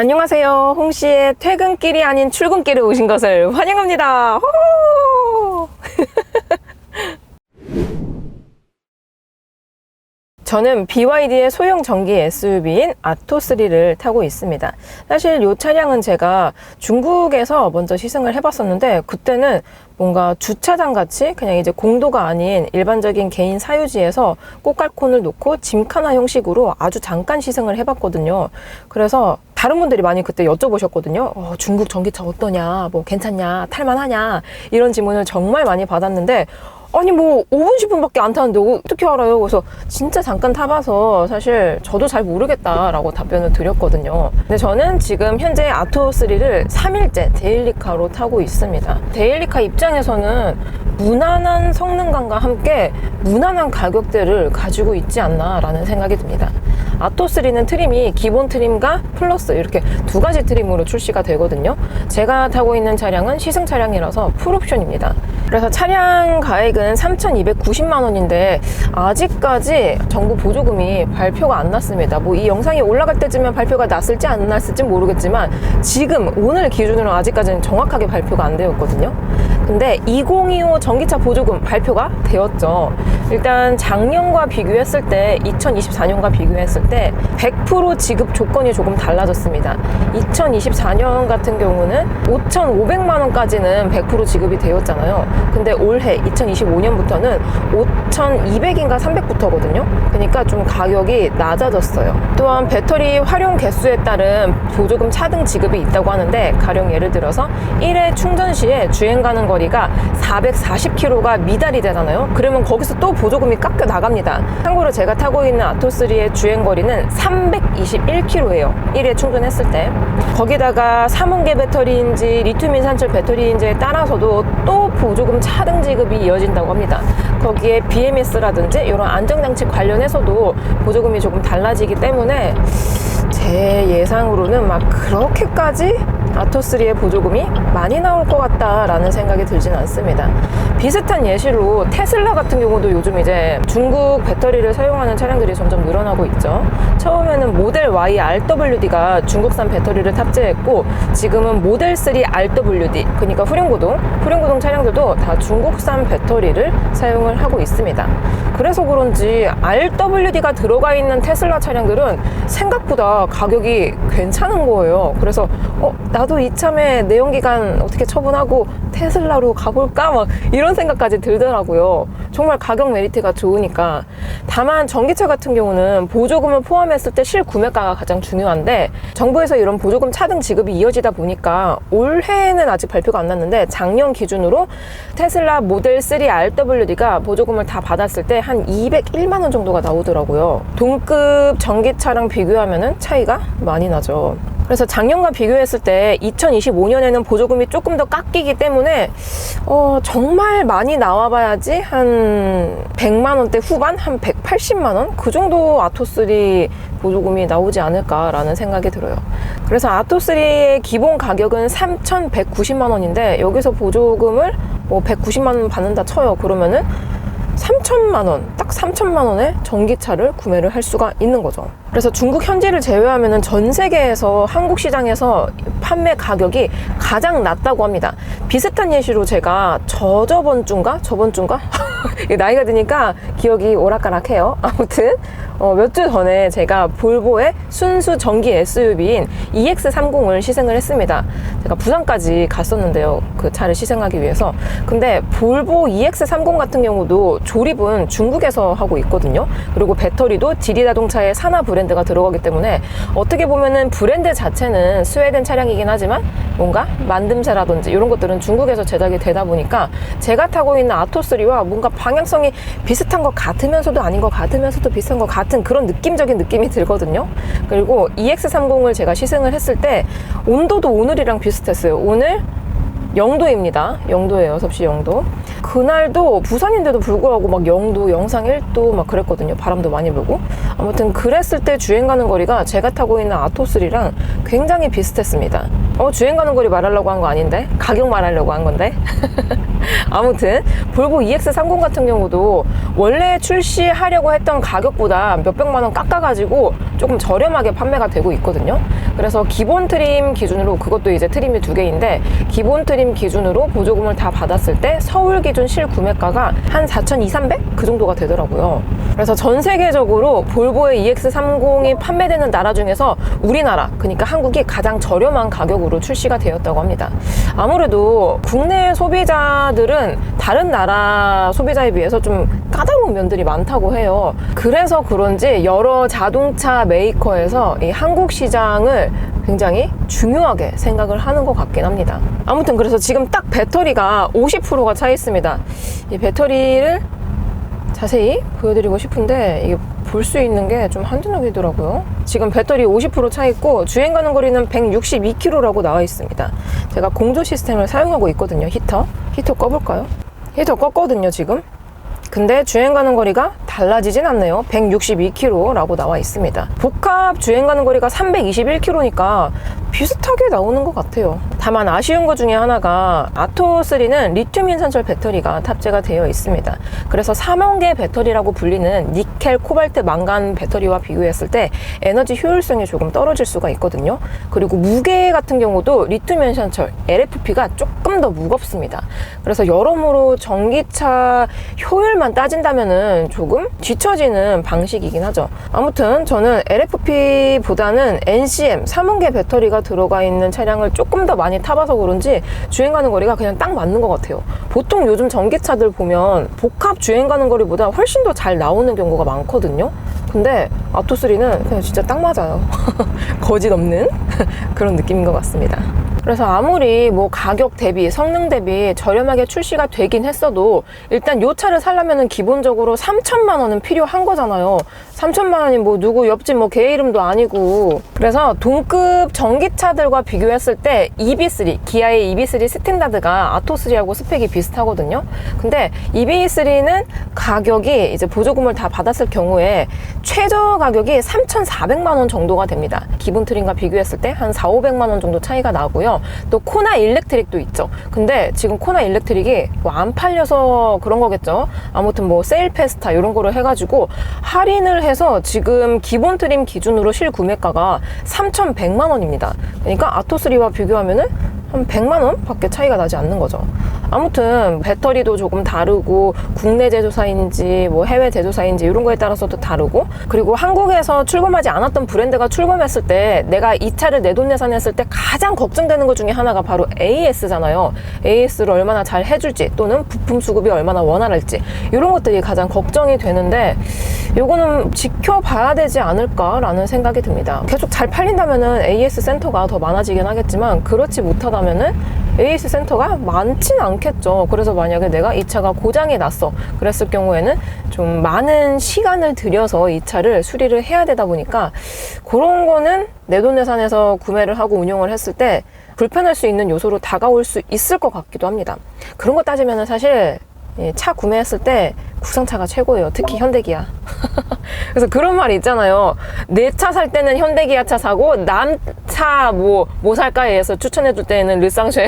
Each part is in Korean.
안녕하세요. 홍씨의 퇴근길이 아닌 출근길에 오신 것을 환영합니다. 호호! 저는 BYD의 소형 전기 SUV인 아토3를 타고 있습니다. 사실 이 차량은 제가 중국에서 먼저 시승을 해봤었는데, 그때는 뭔가 주차장 같이 그냥 이제 공도가 아닌 일반적인 개인 사유지에서 꽃갈콘을 놓고 짐카나 형식으로 아주 잠깐 시승을 해봤거든요. 그래서 다른 분들이 많이 그때 여쭤보셨거든요. 중국 전기차 어떠냐, 뭐 괜찮냐, 탈만하냐, 이런 질문을 정말 많이 받았는데, 아니 뭐 5분 10분밖에 안 타는데 어떻게 알아요? 그래서 진짜 잠깐 타봐서 사실 저도 잘 모르겠다라고 답변을 드렸거든요. 근데 저는 지금 현재 아토3를 3일째 데일리카로 타고 있습니다. 데일리카 입장에서는 무난한 성능감과 함께 무난한 가격대를 가지고 있지 않나 라는 생각이 듭니다. 아토3는 트림이 기본 트림과 플러스 이렇게 두 가지 트림으로 출시가 되거든요. 제가 타고 있는 차량은 시승 차량이라서 풀옵션입니다. 그래서 차량 가액은 3,290만 원인데 아직까지 정부 보조금이 발표가 안 났습니다. 뭐 이 영상이 올라갈 때쯤에 발표가 났을지 안 났을지 모르겠지만 지금 오늘 기준으로 아직까지는 정확하게 발표가 안 되었거든요. 근데 2025 전기차 보조금 발표가 되었죠. 일단 작년과 비교했을 때 2024년과 비교했을 때 100% 지급 조건이 조금 달라졌습니다. 2024년 같은 경우는 5,500만 원까지는 100% 지급이 되었잖아요. 근데 올해 2025년부터는 5,200인가 300부터거든요. 그러니까 좀 가격이 낮아졌어요. 또한 배터리 활용 개수에 따른 보조금 차등 지급이 있다고 하는데, 가령 예를 들어서 1회 충전 시에 주행 가는 거리가 440km가 미달이 되잖아요. 그러면 거기서 또 보조금이 깎여 나갑니다. 참고로 제가 타고 있는 아토3의 주행 거리는 321km예요. 1회 충전했을 때. 거기다가 3원계 배터리인지 리튬 인산철 배터리인지에 따라서도 또 보조금 차등 지급이 이어진다고 합니다. 거기에 BMS라든지 이런 안정장치 관련해서도 보조금이 조금 달라지기 때문에 제 예상으로는 막 그렇게까지 아토3의 보조금이 많이 나올 것 같다라는 생각이 들진 않습니다. 비슷한 예시로 테슬라 같은 경우도 요즘 이제 중국 배터리를 사용하는 차량들이 점점 늘어나고 있죠. 처음에는 모델 Y RWD가 중국산 배터리를 탑재했고, 지금은 모델 3 RWD, 그러니까 후륜구동 차량들도 다 중국산 배터리를 사용을 하고 있습니다. 그래서 그런지 RWD가 들어가 있는 테슬라 차량들은 생각보다 가격이 괜찮은 거예요. 그래서 나도 이참에 내연기관 어떻게 처분하고 테슬라로 가볼까? 막 이런 생각까지 들더라고요. 정말 가격 메리트가 좋으니까. 다만 전기차 같은 경우는 보조금을 포함했을 때 실구매가가 가장 중요한데, 정부에서 이런 보조금 차등 지급이 이어지다 보니까 올해는 아직 발표가 안 났는데 작년 기준으로 테슬라 모델 3 RWD가 보조금을 다 받았을 때 한 201만 원 정도가 나오더라고요. 동급 전기차랑 비교하면은 차이가 많이 나죠. 그래서 작년과 비교했을 때 2025년에는 보조금이 조금 더 깎이기 때문에 정말 많이 나와봐야지 한 100만 원대 후반? 한 180만 원? 그 정도 아토3 보조금이 나오지 않을까라는 생각이 들어요. 그래서 아토3의 기본 가격은 3,190만 원인데 여기서 보조금을 뭐 190만 원 받는다 쳐요. 그러면은 3천만 원, 딱 3천만 원에 전기차를 구매를 할 수가 있는 거죠. 그래서 중국 현지를 제외하면 전 세계에서 한국 시장에서 판매 가격이 가장 낮다고 합니다. 비슷한 예시로 제가 저번 주인가? 나이가 드니까 기억이 오락가락해요. 아무튼 몇 주 전에 제가 볼보의 순수 전기 SUV인 EX30을 시승을 했습니다. 제가 부산까지 갔었는데요, 그 차를 시승하기 위해서. 근데 볼보 EX30 같은 경우도 조립은 중국에서 하고 있거든요. 그리고 배터리도 지리자동차의 산하 브랜드가 들어가기 때문에 어떻게 보면은 브랜드 자체는 스웨덴 차량이긴 하지만 뭔가 만듦새라든지 이런 것들은 중국에서 제작이 되다 보니까 제가 타고 있는 아토3와 뭔가 방향성이 비슷한 것 같으면서도 아닌 것 같으면서도 비슷한 것 같은 그런 느낌적인 느낌이 들거든요. 그리고 EX30을 제가 시승을 했을 때 온도도 오늘이랑 비슷했어요. 오늘 0도입니다. 0도예요. 섭씨 0도. 그날도 부산인데도 불구하고 막 0도, 영상 1도 막 그랬거든요. 바람도 많이 불고. 아무튼 그랬을 때 주행 가는 거리가 제가 타고 있는 아토3랑 굉장히 비슷했습니다. 주행 가는 거리 말하려고 한 거 아닌데? 가격 말하려고 한 건데? 아무튼 볼보 EX30 같은 경우도 원래 출시하려고 했던 가격보다 몇백만 원 깎아가지고 조금 저렴하게 판매가 되고 있거든요. 그래서 기본 트림 기준으로, 그것도 이제 트림이 2개인데 기본 트림 기준으로 보조금을 다 받았을 때 서울 기준 실구매가가 한 4,200~300? 그 정도가 되더라고요. 그래서 전 세계적으로 볼보의 EX30이 판매되는 나라 중에서 우리나라, 그러니까 한국이 가장 저렴한 가격으로 출시가 되었다고 합니다. 아무래도 국내 소비자들은 다른 나라 소비자에 비해서 좀 까다로운 면들이 많다고 해요. 그래서 그런지 여러 자동차 메이커에서 이 한국 시장을 굉장히 중요하게 생각을 하는 것 같긴 합니다. 아무튼 그래서 지금 딱 배터리가 50%가 차 있습니다. 이 배터리를 자세히 보여드리고 싶은데 이게 볼 수 있는 게 좀 한눈앞이더라고요. 지금 배터리 50% 차 있고 주행 가는 거리는 162km라고 나와 있습니다. 제가 공조 시스템을 사용하고 있거든요. 히터 꺼볼까요? 히터 껐거든요 지금. 근데 주행 가는 거리가 달라지진 않네요. 162km라고 나와 있습니다. 복합 주행 가는 거리가 321km니까 비슷하게 나오는 것 같아요. 다만 아쉬운 것 중에 하나가 아토3는 리튬 인산철 배터리가 탑재가 되어 있습니다. 그래서 삼원계 배터리라고 불리는 니켈, 코발트, 망간 배터리와 비교했을 때 에너지 효율성이 조금 떨어질 수가 있거든요. 그리고 무게 같은 경우도 리튬 인산철 LFP가 조금 더 무겁습니다. 그래서 여러모로 전기차 효율만 따진다면은 조금 뒤처지는 방식이긴 하죠. 아무튼 저는 LFP보다는 NCM 3원계 배터리가 들어가 있는 차량을 조금 더 많이 타봐서 그런지 주행 가는 거리가 그냥 딱 맞는 것 같아요. 보통 요즘 전기차들 보면 복합 주행 가는 거리보다 훨씬 더 잘 나오는 경우가 많거든요. 근데 아토3는 그냥 진짜 딱 맞아요. 거짓 없는 그런 느낌인 것 같습니다. 그래서 아무리 뭐 가격 대비, 성능 대비 저렴하게 출시가 되긴 했어도 일단 이 차를 사려면은 기본적으로 3천만 원은 필요한 거잖아요. 3천만 원이 뭐 누구 옆집 뭐 개 이름도 아니고. 그래서 동급 전기차들과 비교했을 때 EB3, 기아의 EB3 스탠다드가 아토3하고 스펙이 비슷하거든요. 근데 EB3는 가격이 이제 보조금을 다 받았을 경우에 최저 가격이 3,400만 원 정도가 됩니다. 기본 트림과 비교했을 때 한 4,500만 원 정도 차이가 나고요. 또 코나 일렉트릭도 있죠. 근데 지금 코나 일렉트릭이 뭐 안 팔려서 그런 거겠죠. 아무튼 뭐 세일 페스타 이런 거를 해가지고 할인을 해서 지금 기본 트림 기준으로 실구매가가 3,100만 원입니다. 그러니까 아토3와 비교하면은 한 100만 원 밖에 차이가 나지 않는 거죠. 아무튼 배터리도 조금 다르고 국내 제조사인지 뭐 해외 제조사인지 이런 거에 따라서도 다르고, 그리고 한국에서 출범하지 않았던 브랜드가 출범했을 때 내가 이 차를 내돈내산했을 때 가장 걱정되는 것 중에 하나가 바로 AS잖아요. AS를 얼마나 잘 해줄지 또는 부품 수급이 얼마나 원활할지 이런 것들이 가장 걱정이 되는데 요거는 지켜봐야 되지 않을까라는 생각이 듭니다. 계속 잘 팔린다면은 AS 센터가 더 많아지긴 하겠지만 그렇지 못하다면은 AS 센터가 많진 않겠죠. 그래서 만약에 내가 이 차가 고장이 났어 그랬을 경우에는 좀 많은 시간을 들여서 이 차를 수리를 해야 되다 보니까 그런 거는 내돈내산해서 구매를 하고 운용을 했을 때 불편할 수 있는 요소로 다가올 수 있을 것 같기도 합니다. 그런 거 따지면 사실 차 구매했을 때 국산차가 최고예요. 특히 현대기아. 그래서 그런 말이 있잖아요. 내 차 살 때는 현대기아 차 사고 남 차 뭐 살까에 해서 추천해줄 때는 르쌍쉐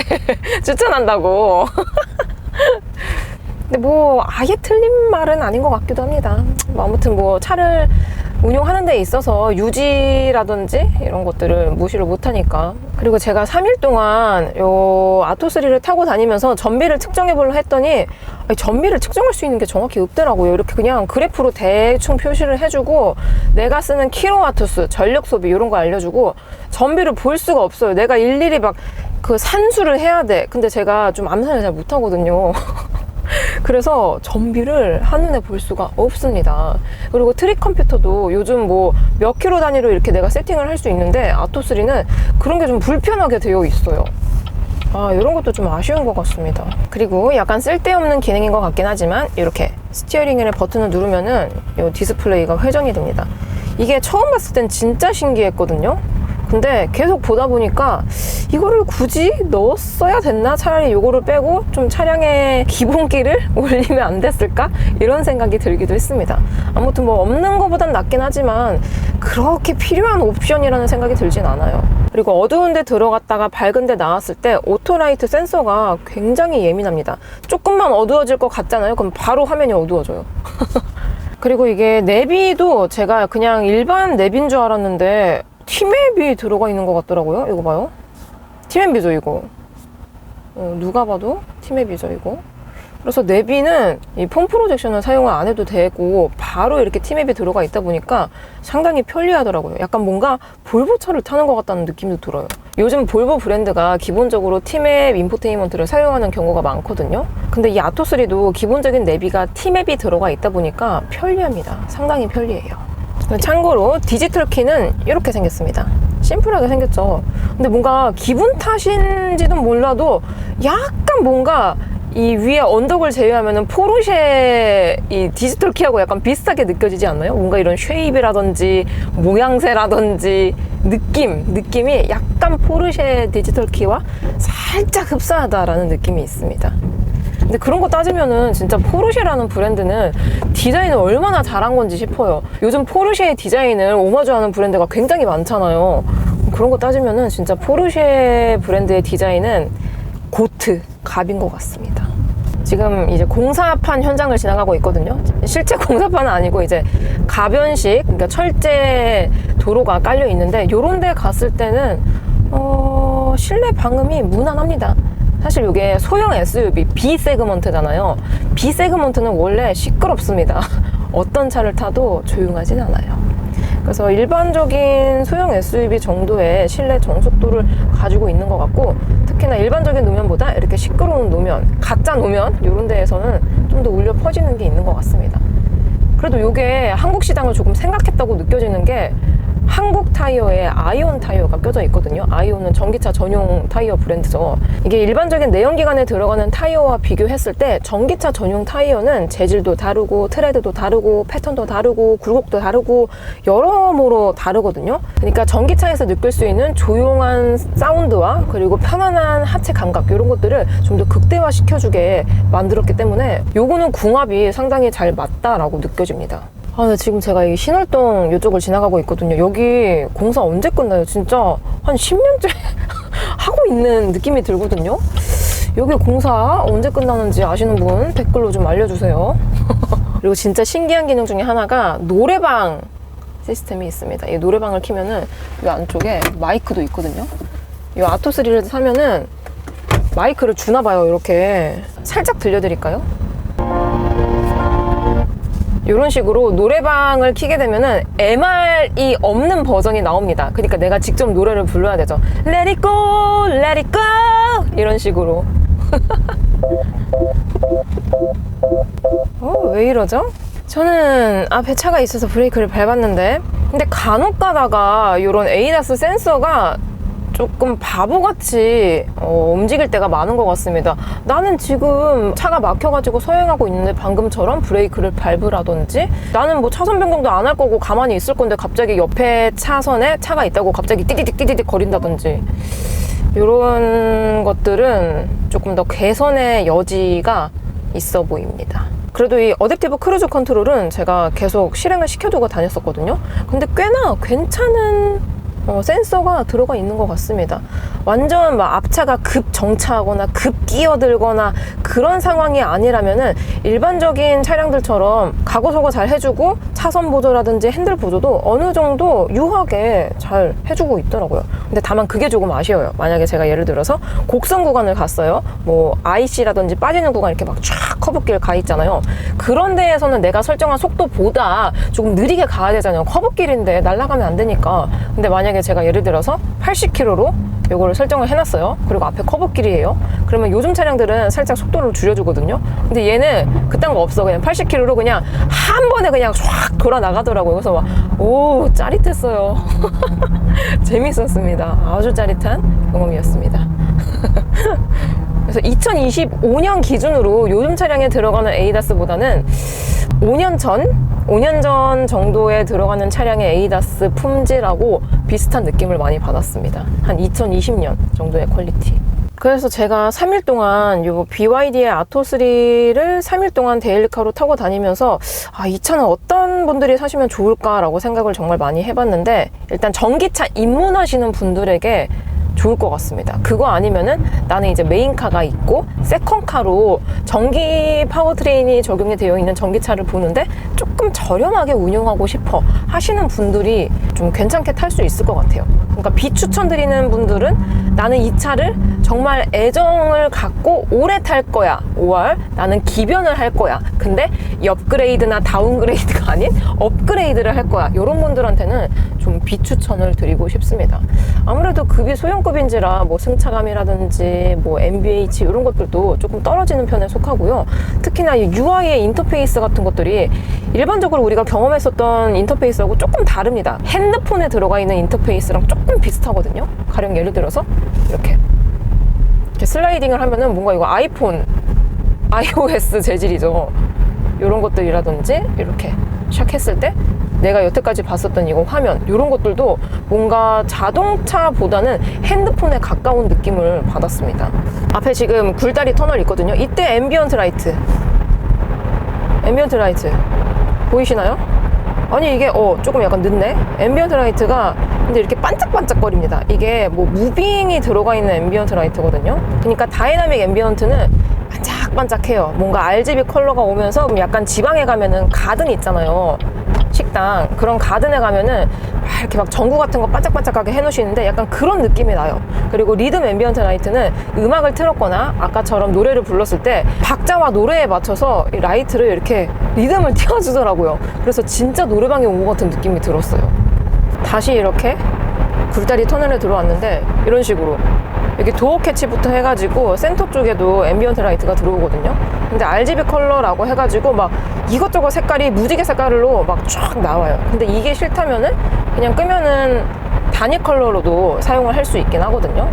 추천한다고. 근데 뭐 아예 틀린 말은 아닌 것 같기도 합니다. 아무튼 뭐 차를 운용하는 데 있어서 유지라든지 이런 것들을 무시를 못하니까. 그리고 제가 3일 동안 요 아토3를 타고 다니면서 전비를 측정해 보려 했더니 전비를 측정할 수 있는 게 정확히 없더라고요. 이렇게 그냥 그래프로 대충 표시를 해주고 내가 쓰는 킬로와트수, 전력 소비 이런 거 알려주고 전비를 볼 수가 없어요. 내가 일일이 막 그 산수를 해야 돼. 근데 제가 좀 암산을 잘 못하거든요. 그래서 전비를 한눈에 볼 수가 없습니다. 그리고 트릭 컴퓨터도 요즘 뭐 몇 킬로 단위로 이렇게 내가 세팅을 할 수 있는데 아토3는 그런 게 좀 불편하게 되어 있어요. 이런 것도 좀 아쉬운 것 같습니다. 그리고 약간 쓸데없는 기능인 것 같긴 하지만 이렇게 스티어링의 버튼을 누르면은 이 디스플레이가 회전이 됩니다. 이게 처음 봤을 땐 진짜 신기했거든요. 근데 계속 보다 보니까 이거를 굳이 넣었어야 됐나? 차라리 이거를 빼고 좀 차량의 기본기를 올리면 안 됐을까? 이런 생각이 들기도 했습니다. 아무튼 뭐 없는 것보단 낫긴 하지만 그렇게 필요한 옵션이라는 생각이 들진 않아요. 그리고 어두운 데 들어갔다가 밝은 데 나왔을 때 오토라이트 센서가 굉장히 예민합니다. 조금만 어두워질 것 같잖아요. 그럼 바로 화면이 어두워져요. 그리고 이게 내비도 제가 그냥 일반 내비인 줄 알았는데 T맵이 들어가 있는 것 같더라고요. 이거 봐요. T맵이죠, 이거. 누가 봐도 T맵이죠, 이거. 그래서 내비는 이 폰 프로젝션을 사용을 안 해도 되고 바로 이렇게 T맵이 들어가 있다 보니까 상당히 편리하더라고요. 약간 뭔가 볼보차를 타는 것 같다는 느낌도 들어요. 요즘 볼보 브랜드가 기본적으로 T맵 인포테인먼트를 사용하는 경우가 많거든요. 근데 이 아토3도 기본적인 내비가 T맵이 들어가 있다 보니까 편리합니다. 상당히 편리해요. 참고로 디지털 키는 이렇게 생겼습니다. 심플하게 생겼죠. 근데 뭔가 기분 탓인지는 몰라도 약간 뭔가 이 위에 언덕을 제외하면은 포르쉐 이 디지털 키하고 약간 비슷하게 느껴지지 않나요? 뭔가 이런 쉐입이라든지 모양새라든지 느낌이 약간 포르쉐 디지털 키와 살짝 흡사하다라는 느낌이 있습니다. 근데 그런 거 따지면은 진짜 포르쉐라는 브랜드는 디자인을 얼마나 잘한 건지 싶어요. 요즘 포르쉐의 디자인을 오마주하는 브랜드가 굉장히 많잖아요. 그런 거 따지면은 진짜 포르쉐 브랜드의 디자인은 고트, 갑인 것 같습니다. 지금 이제 공사판 현장을 지나가고 있거든요. 실제 공사판은 아니고 이제 가변식, 그러니까 철제 도로가 깔려 있는데 요런 데 갔을 때는 실내 방음이 무난합니다. 사실 이게 소형 SUV B 세그먼트잖아요. B 세그먼트는 원래 시끄럽습니다. 어떤 차를 타도 조용하진 않아요. 그래서 일반적인 소형 SUV 정도의 실내 정숙도를 가지고 있는 것 같고, 특히나 일반적인 노면보다 이렇게 시끄러운 노면, 가짜 노면 이런 데에서는 좀 더 울려 퍼지는 게 있는 것 같습니다. 그래도 이게 한국 시장을 조금 생각했다고 느껴지는 게 한국 타이어에 아이온 타이어가 껴져 있거든요. 아이온은 전기차 전용 타이어 브랜드죠. 이게 일반적인 내연기관에 들어가는 타이어와 비교했을 때 전기차 전용 타이어는 재질도 다르고 트레드도 다르고 패턴도 다르고 굴곡도 다르고 여러모로 다르거든요. 그러니까 전기차에서 느낄 수 있는 조용한 사운드와 그리고 편안한 하체 감각 이런 것들을 좀 더 극대화시켜주게 만들었기 때문에 요거는 궁합이 상당히 잘 맞다라고 느껴집니다. 근데 지금 제가 이 신월동 이쪽을 지나가고 있거든요. 여기 공사 언제 끝나요? 진짜 한 10년째 하고 있는 느낌이 들거든요. 여기 공사 언제 끝나는지 아시는 분 댓글로 좀 알려주세요. 그리고 진짜 신기한 기능 중에 하나가 노래방 시스템이 있습니다. 이 노래방을 켜면은 이 안쪽에 마이크도 있거든요. 이 아토3를 사면은 마이크를 주나 봐요. 이렇게 살짝 들려드릴까요? 이런 식으로 노래방을 켜게 되면은 MR이 없는 버전이 나옵니다. 그러니까 내가 직접 노래를 불러야 되죠. Let it go, let it go 이런 식으로. 왜 이러죠? 저는 앞에 차가 있어서 브레이크를 밟았는데, 근데 간혹 가다가 이런 ADAS 센서가 조금 바보같이 움직일 때가 많은 것 같습니다. 나는 지금 차가 막혀가지고 서행하고 있는데 방금처럼 브레이크를 밟으라든지, 나는 뭐 차선 변경도 안 할 거고 가만히 있을 건데 갑자기 옆에 차선에 차가 있다고 갑자기 띠디딕 거린다든지, 이런 것들은 조금 더 개선의 여지가 있어 보입니다. 그래도 이 어댑티브 크루즈 컨트롤은 제가 계속 실행을 시켜두고 다녔었거든요. 근데 꽤나 괜찮은 센서가 들어가 있는 것 같습니다. 완전 막 앞차가 급 정차하거나 급 끼어들거나 그런 상황이 아니라면은 일반적인 차량들처럼 가고서고 잘 해주고 차선 보조라든지 핸들 보조도 어느 정도 유하게 잘 해주고 있더라고요. 근데 다만 그게 조금 아쉬워요. 만약에 제가 예를 들어서 곡선 구간을 갔어요. 뭐 IC라든지 빠지는 구간 이렇게 막 쫙 커브길 가 있잖아요. 그런 데에서는 내가 설정한 속도보다 조금 느리게 가야 되잖아요. 커브길인데 날아가면 안 되니까. 근데 만약에 제가 예를 들어서 80km로 요거를 설정을 해놨어요. 그리고 앞에 커브길이에요. 그러면 요즘 차량들은 살짝 속도를 줄여주거든요. 근데 얘는 그딴 거 없어. 그냥 80km로 그냥 한 번에 그냥 쫙 돌아 나가더라고요. 그래서 막 오, 짜릿했어요. 재밌었습니다. 아주 짜릿한 경험이었습니다. 그래서 2025년 기준으로 요즘 차량에 들어가는 ADAS보다는 5년 전 정도에 들어가는 차량의 ADAS 품질하고 비슷한 느낌을 많이 받았습니다. 한 2020년 정도의 퀄리티. 그래서 제가 3일 동안 요 BYD의 아토3를 3일 동안 데일리카로 타고 다니면서 이 차는 어떤 분들이 사시면 좋을까라고 생각을 정말 많이 해봤는데, 일단 전기차 입문하시는 분들에게 좋을 것 같습니다. 그거 아니면은 나는 이제 메인카가 있고 세컨카로 전기 파워트레인이 적용이 되어 있는 전기차를 보는데 조금 저렴하게 운영하고 싶어 하시는 분들이 좀 괜찮게 탈 수 있을 것 같아요. 그러니까 비추천드리는 분들은 나는 이 차를 정말 애정을 갖고 오래 탈 거야. 5월 나는 기변을 할 거야. 근데 이 업그레이드나 다운그레이드가 아닌 업그레이드를 할 거야. 이런 분들한테는 좀 비추천을 드리고 싶습니다. 아무래도 급이 소형급인지라 뭐 승차감이라든지 뭐 MBH 이런 것들도 조금 떨어지는 편에 속하고요. 특히나 이 UI의 인터페이스 같은 것들이 일반적으로 우리가 경험했었던 인터페이스하고 조금 다릅니다. 핸드폰에 들어가 있는 인터페이스랑 조금 비슷하거든요. 가령 예를 들어서 이렇게 슬라이딩을 하면은 뭔가 이거 아이폰 iOS 재질이죠. 이런 것들이라든지 이렇게 샥 했을 때 내가 여태까지 봤었던 이거 화면 이런 것들도 뭔가 자동차보다는 핸드폰에 가까운 느낌을 받았습니다. 앞에 지금 굴다리 터널 있거든요. 이때 앰비언트 라이트 보이시나요? 아니 이게 조금 약간 늦네. 앰비언트 라이트가 근데 이렇게 반짝반짝거립니다. 이게 뭐 무빙이 들어가 있는 앰비언트 라이트거든요. 그러니까 다이나믹 앰비언트는 반짝반짝해요. 뭔가 RGB 컬러가 오면서 약간 지방에 가면은 가든 있잖아요. 식당 그런 가든에 가면은 이렇게 막 전구 같은 거 반짝반짝하게 해놓으시는데 약간 그런 느낌이 나요. 그리고 리듬 앰비언트 라이트는 음악을 틀었거나 아까처럼 노래를 불렀을 때 박자와 노래에 맞춰서 이 라이트를 이렇게 리듬을 띄워주더라고요. 그래서 진짜 노래방에 온 것 같은 느낌이 들었어요. 다시 이렇게 굴다리 터널에 들어왔는데 이런 식으로 여기 도어 캐치부터 해가지고 센터 쪽에도 앰비언트 라이트가 들어오거든요. 근데 RGB 컬러라고 해가지고 막 이것저것 색깔이 무지개 색깔로 막 쫙 나와요. 근데 이게 싫다면은 그냥 끄면은 단일 컬러로도 사용을 할 수 있긴 하거든요.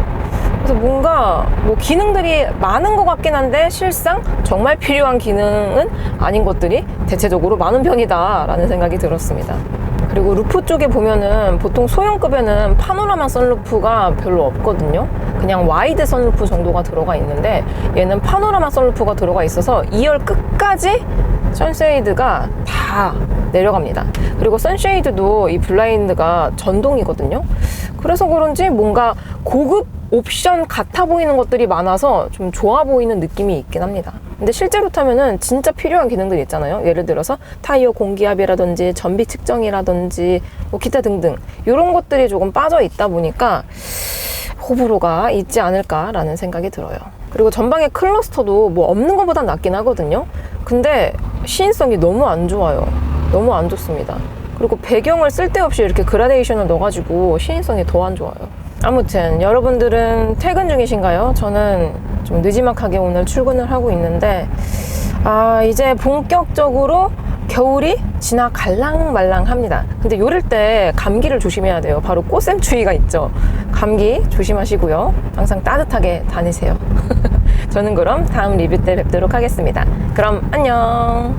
그래서 뭔가 뭐 기능들이 많은 것 같긴 한데 실상 정말 필요한 기능은 아닌 것들이 대체적으로 많은 편이다 라는 생각이 들었습니다. 그리고 루프 쪽에 보면은 보통 소형급에는 파노라마 선루프가 별로 없거든요. 그냥 와이드 선루프 정도가 들어가 있는데 얘는 파노라마 선루프가 들어가 있어서 2열 끝까지 선쉐이드가 다 내려갑니다. 그리고 선쉐이드도 이 블라인드가 전동이거든요. 그래서 그런지 뭔가 고급 옵션 같아 보이는 것들이 많아서 좀 좋아 보이는 느낌이 있긴 합니다. 근데 실제로 타면은 진짜 필요한 기능들이 있잖아요. 예를 들어서 타이어 공기압이라든지 전비 측정이라든지 뭐 기타 등등 이런 것들이 조금 빠져 있다 보니까 호불호가 있지 않을까라는 생각이 들어요. 그리고 전방에 클러스터도 뭐 없는 것보단 낫긴 하거든요. 근데 시인성이 너무 안 좋아요. 너무 안 좋습니다. 그리고 배경을 쓸데없이 이렇게 그라데이션을 넣어가지고 시인성이 더 안 좋아요. 아무튼 여러분들은 퇴근 중이신가요? 저는 좀 느지막하게 오늘 출근을 하고 있는데 이제 본격적으로 겨울이 지나갈랑말랑합니다. 근데 요럴 때 감기를 조심해야 돼요. 바로 꽃샘추위가 있죠. 감기 조심하시고요. 항상 따뜻하게 다니세요. 저는 그럼 다음 리뷰 때 뵙도록 하겠습니다. 그럼 안녕.